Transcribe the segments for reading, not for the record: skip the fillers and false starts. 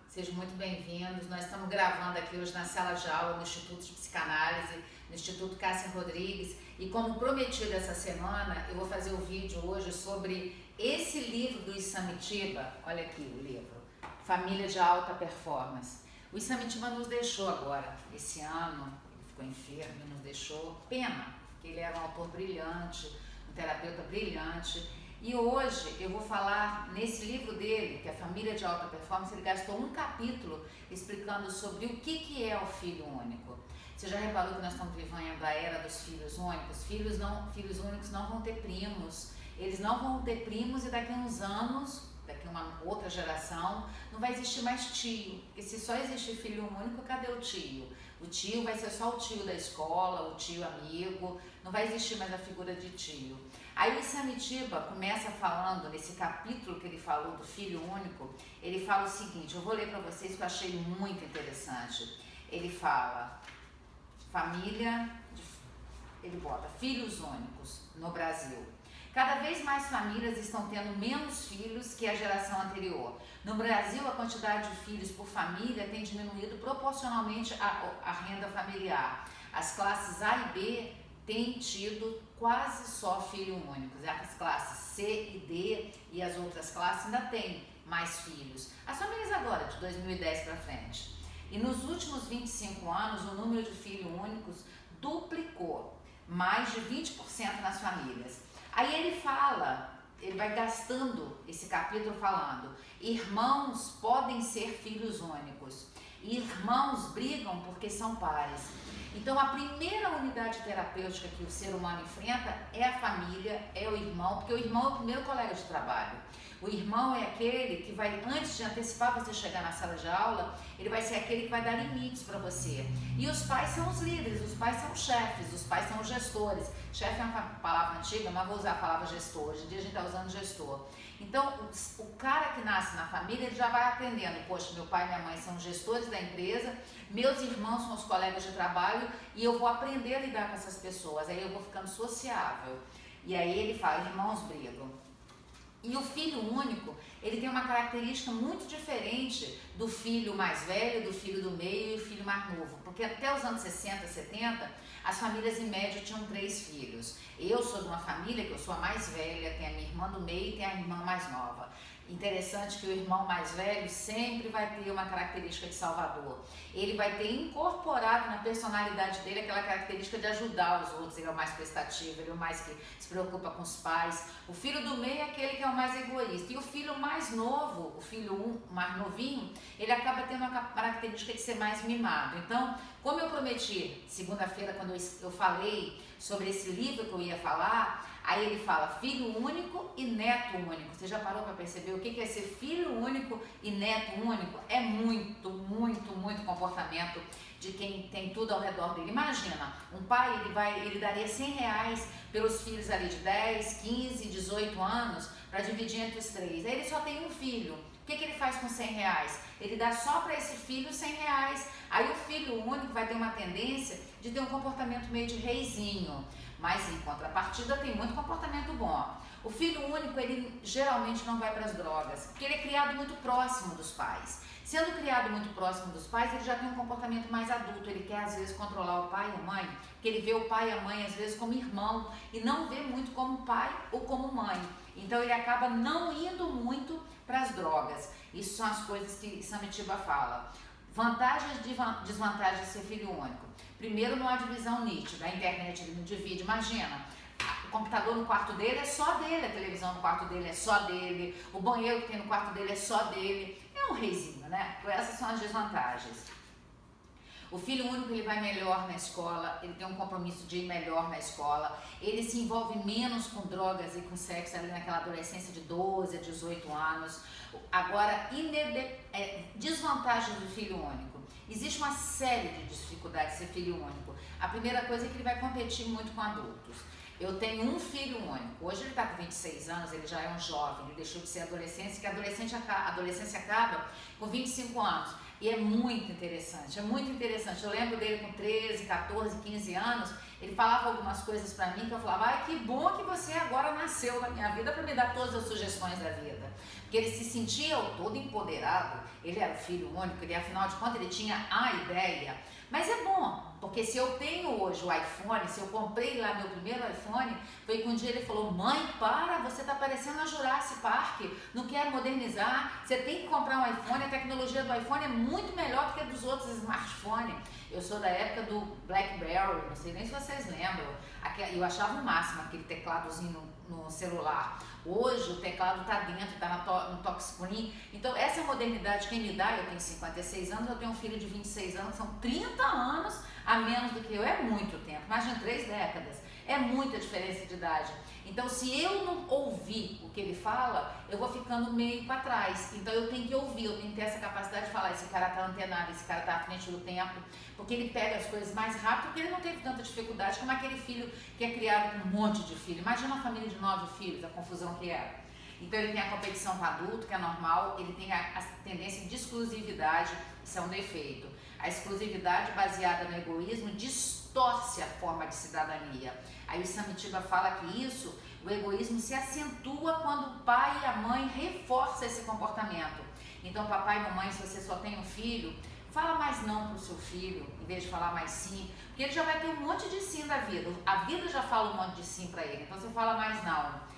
Sejam muito bem-vindos. Nós estamos gravando aqui hoje na sala de aula no Instituto de Psicanálise, no Instituto Cássia Rodrigues, e como prometido essa semana, eu vou fazer o vídeo hoje sobre esse livro do Isamitiba. Olha aqui o livro, Família de Alta Performance. O Isamitiba nos deixou agora, esse ano, ele ficou enfermo e nos deixou. Pena, porque ele era um autor brilhante, um terapeuta brilhante. E hoje eu vou falar nesse livro dele, que é Família de Alta Performance. Ele gastou um capítulo explicando sobre o que é o filho único. Você já reparou que nós estamos vivendo a era dos filhos únicos? Filhos únicos não vão ter primos, eles não vão ter primos, e daqui a uns anos, daqui a uma outra geração, não vai existir mais tio. Porque se só existe filho único, cadê o tio? O tio vai ser só o tio da escola, o tio amigo, não vai existir mais a figura de tio. Aí o Isamitiba começa falando, nesse capítulo que ele falou do filho único, ele fala o seguinte, eu vou ler para vocês que eu achei muito interessante. Ele fala, ele bota filhos únicos no Brasil. Cada vez mais famílias estão tendo menos filhos que a geração anterior. No Brasil, a quantidade de filhos por família tem diminuído proporcionalmente à renda familiar. As classes A e B têm tido quase só filho únicos. As classes C e D e as outras classes ainda têm mais filhos. As famílias agora, de 2010 para frente. E nos últimos 25 anos, o número de filhos únicos duplicou, mais de 20% nas famílias. Aí ele fala, ele vai gastando esse capítulo falando, irmãos podem ser filhos únicos, irmãos brigam porque são pares. Então a primeira unidade terapêutica que o ser humano enfrenta é a família, é o irmão, porque o irmão é o primeiro colega de trabalho. O irmão é aquele que vai, antes de antecipar você chegar na sala de aula, ele vai ser aquele que vai dar limites para você. E os pais são os líderes, os pais são os chefes, os pais são os gestores. Chefe é uma palavra antiga, mas vou usar a palavra gestor. Hoje em dia a gente está usando gestor. Então, o cara que nasce na família, ele já vai aprendendo. Poxa, meu pai e minha mãe são gestores da empresa, meus irmãos são os colegas de trabalho e eu vou aprender a lidar com essas pessoas. Aí eu vou ficando sociável. E aí ele fala, irmãos brigam. E o filho único, ele tem uma característica muito diferente do filho mais velho, do filho do meio e do filho mais novo. Porque até os anos 60, 70, as famílias em média tinham 3 filhos. Eu sou de uma família que eu sou a mais velha, tem a minha irmã do meio e tem a irmã mais nova. Interessante que o irmão mais velho sempre vai ter uma característica de salvador. Ele vai ter incorporado na personalidade dele aquela característica de ajudar os outros. Ele é o mais prestativo, ele é o mais que se preocupa com os pais. O filho do meio é aquele que é o mais egoísta. E o filho mais novo, o filho mais novinho, ele acaba tendo uma característica de ser mais mimado. Então, como eu prometi segunda-feira, quando eu falei sobre esse livro que eu ia falar, aí ele fala filho único e neto único. Você já parou para perceber o que é ser filho único e neto único? É muito comportamento de quem tem tudo ao redor dele. Imagina, um pai, ele daria R$100 pelos filhos ali de 10, 15, 18 anos para dividir entre os 3. Aí ele só tem um filho. O que ele faz com R$100? Ele dá só para esse filho R$100. Aí o filho único vai ter uma tendência de ter um comportamento meio de reizinho. Mas em contrapartida tem muito comportamento bom. O filho único, ele geralmente não vai para as drogas, porque ele é criado muito próximo dos pais. Sendo criado muito próximo dos pais, ele já tem um comportamento mais adulto. Ele quer às vezes controlar o pai e a mãe, porque ele vê o pai e a mãe às vezes como irmão e não vê muito como pai ou como mãe. Então ele acaba não indo muito para as drogas. Isso são as coisas que Isamitiba fala. Vantagens e desvantagens de ser filho único. Primeiro, não há divisão nítida. A internet ele não divide. Imagina, o computador no quarto dele é só dele, a televisão no quarto dele é só dele, o banheiro que tem no quarto dele é só dele. É um reizinho, né? Então, essas são as desvantagens. O filho único, ele vai melhor na escola, ele tem um compromisso de ir melhor na escola, ele se envolve menos com drogas e com sexo ali naquela adolescência de 12 a 18 anos. Agora, desvantagens do filho único. Existe uma série de dificuldades de ser filho único. A primeira coisa é que ele vai competir muito com adultos. Eu tenho um filho único, hoje ele está com 26 anos, ele já é um jovem, ele deixou de ser adolescente, que a adolescência acaba com 25 anos. E é muito interessante, é muito interessante. Eu lembro dele com 13, 14, 15 anos, Ele falava algumas coisas pra mim que eu falava, ai, que bom que você agora nasceu na minha vida pra me dar todas as sugestões da vida. Porque ele se sentia todo empoderado, ele era o filho único, ele, afinal de contas ele tinha a ideia. Mas é bom, porque se eu tenho hoje o iPhone, se eu comprei lá meu primeiro iPhone, foi que um dia ele falou, mãe, para, você tá parecendo a Jurassic Park, não quer modernizar, você tem que comprar um iPhone, a tecnologia do iPhone é muito melhor do que a dos outros smartphones. Eu sou da época do BlackBerry, não sei nem se vocês lembram, eu achava o máximo aquele tecladozinho no celular. Hoje o teclado está dentro, está no touchscreen. Então essa modernidade quem me dá, eu tenho 56 anos, eu tenho um filho de 26 anos, são 30 anos a menos do que eu, é muito tempo, imagina 3 décadas, é muita diferença de idade. Então se eu não ouvir o que ele fala, eu vou ficando meio para trás. Então eu tenho que ouvir, eu tenho que ter essa capacidade de falar, esse cara está antenado, esse cara está à frente do tempo, porque ele pega as coisas mais rápido, porque ele não teve tanta dificuldade como aquele filho que é criado com um monte de filhos. Imagina uma família de 9 filhos, a confusão que é. Então ele tem a competição com o adulto, que é normal, ele tem a tendência de exclusividade, isso é um defeito. A exclusividade baseada no egoísmo distorce a forma de cidadania. Aí o Samitiba fala que isso, o egoísmo se acentua quando o pai e a mãe reforçam esse comportamento. Então papai e mamãe, se você só tem um filho, fala mais não pro seu filho, em vez de falar mais sim, porque ele já vai ter um monte de sim da vida. A vida já fala um monte de sim para ele, então você fala mais não.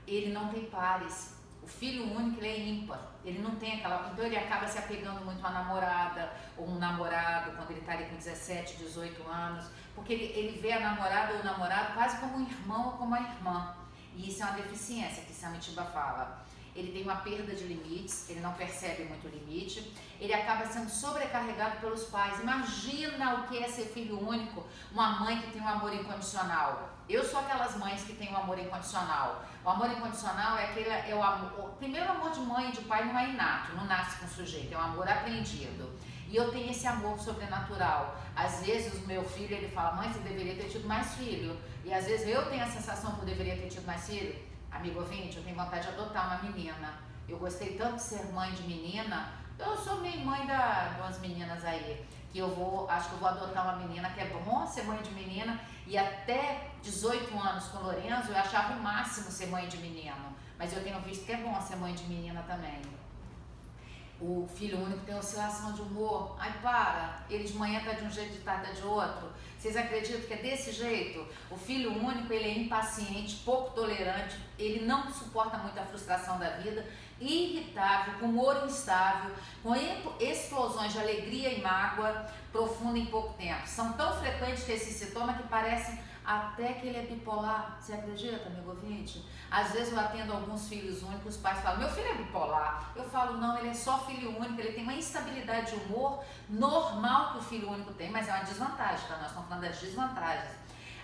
Ele não tem pares. O filho único, ele é ímpar. Ele não tem aquela... Então ele acaba se apegando muito à namorada ou um namorado, quando ele está ali com 17, 18 anos, porque ele vê a namorada ou o namorado quase como um irmão ou como uma irmã. E isso é uma deficiência que Samitiba fala. Ele tem uma perda de limites, ele não percebe muito o limite, ele acaba sendo sobrecarregado pelos pais. Imagina o que é ser filho único, uma mãe que tem um amor incondicional. Eu sou aquelas mães que têm um amor incondicional. O amor incondicional é o amor, o primeiro amor de mãe e de pai não é inato, não nasce com o sujeito, é um amor aprendido. E eu tenho esse amor sobrenatural. Às vezes o meu filho, ele fala, mãe, você deveria ter tido mais filho. E às vezes eu tenho a sensação que eu deveria ter tido mais filho. Amigo ouvinte, eu tenho vontade de adotar uma menina. Eu gostei tanto de ser mãe de menina. Eu sou meio mãe de umas meninas aí. Que acho que eu vou adotar uma menina, que é bom ser mãe de menina. E até 18 anos com o Lorenzo, eu achava o máximo ser mãe de menino. Mas eu tenho visto que é bom ser mãe de menina também. O filho único tem oscilação de humor. Ai, para! Ele de manhã tá de um jeito, de tarde tá de outro. Vocês acreditam que é desse jeito? O filho único, ele é impaciente, pouco tolerante, ele não suporta muito a frustração da vida, irritável, com humor instável, com explosões de alegria e mágoa profunda em pouco tempo. São tão frequentes que esses sintomas que parecem até que ele é bipolar. Você acredita, amigo ouvinte? Às vezes eu atendo alguns filhos únicos, os pais falam, meu filho é bipolar. Eu falo, não, ele é só filho único, ele tem uma instabilidade de humor normal que o filho único tem, mas é uma desvantagem, tá? Nós estamos falando das desvantagens.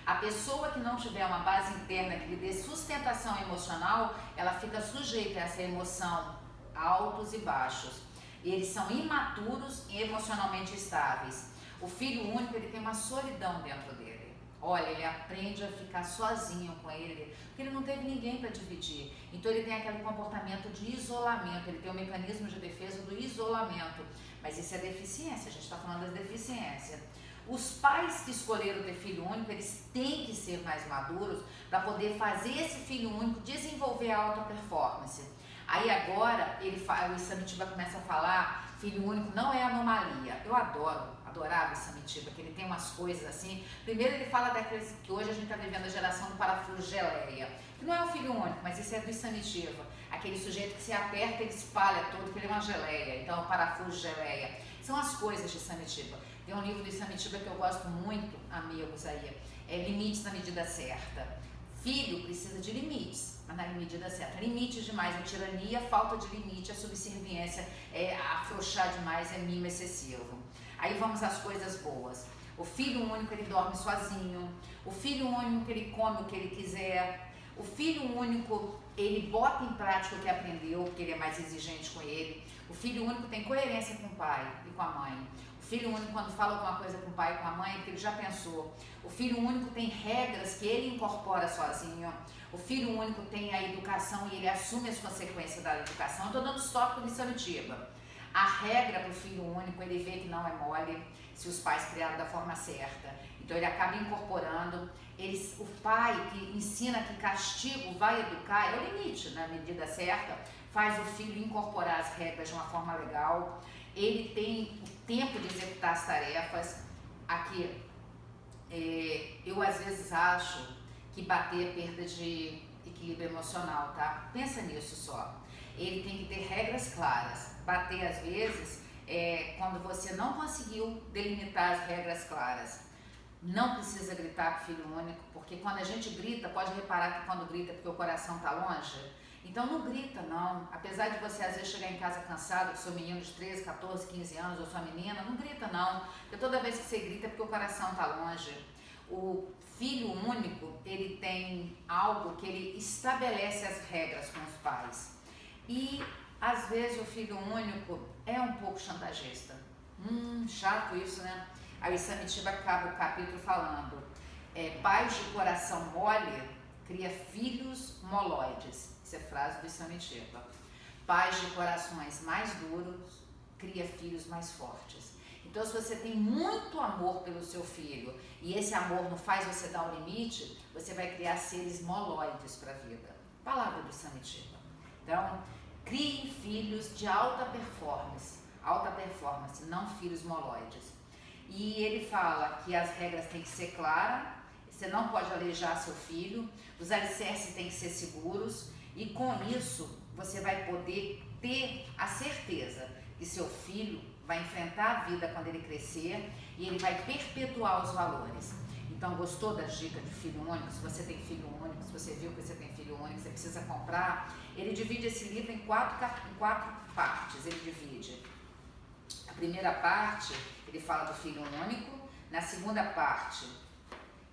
A pessoa que não tiver uma base interna que lhe dê sustentação emocional, ela fica sujeita a essa emoção, altos e baixos. E eles são imaturos e emocionalmente estáveis. O filho único, ele tem uma solidão dentro dele. Olha, ele aprende a ficar sozinho com ele, porque ele não teve ninguém para dividir. Então ele tem aquele comportamento de isolamento, ele tem o mecanismo de defesa do isolamento. Mas isso é deficiência, a gente está falando das deficiências. Os pais que escolheram ter filho único, eles têm que ser mais maduros para poder fazer esse filho único desenvolver a alta performance. Aí agora, o Samitiba começa a falar, filho único não é anomalia. Eu adorava o Samitiba, que ele tem umas coisas assim. Primeiro ele fala daqueles que hoje a gente está vivendo a geração do parafuso geleia, que não é um filho único, mas isso é do Samitiba. Aquele sujeito que se aperta e espalha todo, que ele é uma geleia, então é um parafuso geleia. São as coisas de Samitiba. Tem um livro do Samitiba que eu gosto muito, amigos aí, é Limites na Medida Certa. Filho precisa de limites, mas na medida certa. Limites demais é tirania, falta de limite, é subserviência, é afrouxar demais, é mimo excessivo. Aí vamos às coisas boas. O filho único, ele dorme sozinho. O filho único, ele come o que ele quiser. O filho único, ele bota em prática o que aprendeu, porque ele é mais exigente com ele. O filho único tem coerência com o pai e com a mãe. O filho único, quando fala alguma coisa com o pai e com a mãe, é porque ele já pensou. O filho único tem regras que ele incorpora sozinho. O filho único tem a educação e ele assume as consequências da educação. Eu estou dando os tópicos de Samitiba. A regra para o filho único, ele vê que não é mole se os pais criaram da forma certa. Então ele acaba incorporando. O pai que ensina que castigo vai educar, é o limite, na medida certa, faz o filho incorporar as regras de uma forma legal. Ele tem o tempo de executar as tarefas. Aqui, eu às vezes acho que bater é perda de equilíbrio emocional, tá? Pensa nisso só. Ele tem que ter regras claras. Bater às vezes é quando você não conseguiu delimitar as regras claras. Não precisa gritar com o filho único, porque quando a gente grita, pode reparar que quando grita é porque o coração tá longe. Então não grita não, apesar de você às vezes chegar em casa cansado com seu menino de 13, 14, 15 anos ou sua menina, não grita não, porque toda vez que você grita é porque o coração tá longe. O filho único, ele tem algo que ele estabelece as regras com os pais. E às vezes o filho único é um pouco chantagista. Chato isso, né? Aí o Samitiba acaba o capítulo falando, pais de coração mole cria filhos moloides. Isso é frase do Samitiba. Pais de corações mais duros cria filhos mais fortes. Então, se você tem muito amor pelo seu filho e esse amor não faz você dar um limite, você vai criar seres moloides para a vida. Palavra do Samitiba. Então, criem filhos de alta performance, não filhos moloides. E ele fala que as regras têm que ser claras, você não pode aleijar seu filho, os alicerces têm que ser seguros e com isso você vai poder ter a certeza que seu filho vai enfrentar a vida quando ele crescer e ele vai perpetuar os valores. Então, gostou das dicas de filho único? Se você tem filho único, se você viu que você tem filho único, você precisa comprar. Ele divide esse livro em quatro partes. Ele divide. A primeira parte, ele fala do filho único. Na segunda parte,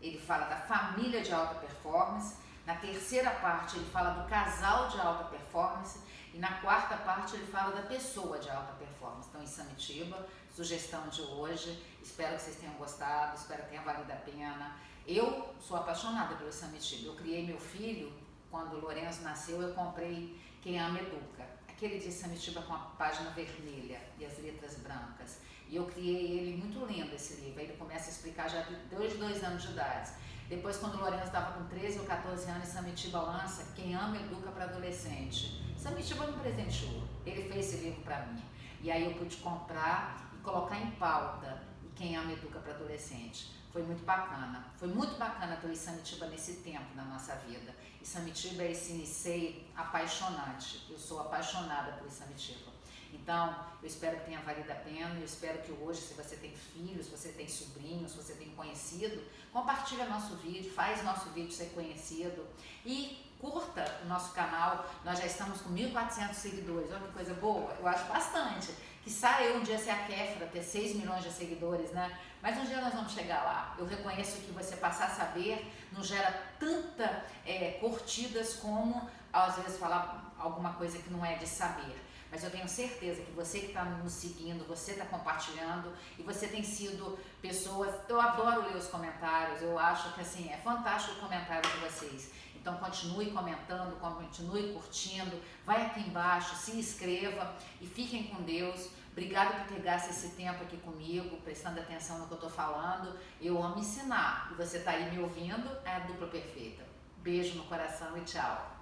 ele fala da família de alta performance. Na terceira parte, ele fala do casal de alta performance. E na quarta parte, ele fala da pessoa de alta performance. Então, em Samitiba, sugestão de hoje. Espero que vocês tenham gostado, espero que tenha valido a pena. Eu sou apaixonada pelo Samitiba. Eu criei meu filho, quando o Lourenço nasceu, eu comprei Quem Ama Educa. Aquele de Samitiba com a página vermelha e as letras brancas. E eu criei ele muito lindo, esse livro. Aí ele começa a explicar já desde 2 anos de idade. Depois, quando o Lourenço estava com 13 ou 14 anos, Samitiba lança Quem Ama Educa para Adolescente. Samitiba me presenteou, ele fez esse livro para mim. E aí eu pude comprar e colocar em pauta Quem Ama Educa para Adolescente. Foi muito bacana ter o Samitiba nesse tempo na nossa vida. E Samitiba é esse Nisei apaixonante, eu sou apaixonada por Samitiba. Então, eu espero que tenha valido a pena, eu espero que hoje, se você tem filhos, se você tem sobrinhos, se você tem conhecido, compartilha nosso vídeo, faz nosso vídeo ser conhecido e curta o nosso canal. Nós já estamos com 1.400 seguidores, olha que coisa boa, eu acho bastante. Quizá eu um dia ser a Kéfera, ter 6 milhões de seguidores, né? Mas um dia nós vamos chegar lá. Eu reconheço que você passar a saber não gera tanta curtidas como, às vezes, falar alguma coisa que não é de saber. Mas eu tenho certeza que você que está nos seguindo, você está compartilhando e você tem sido pessoas... Eu adoro ler os comentários, eu acho que assim, é fantástico o comentário de vocês. Então continue comentando, continue curtindo, vai aqui embaixo, se inscreva e fiquem com Deus. Obrigada por ter gasto esse tempo aqui comigo, prestando atenção no que eu estou falando. Eu amo ensinar e você está aí me ouvindo, é a dupla perfeita. Beijo no coração e tchau.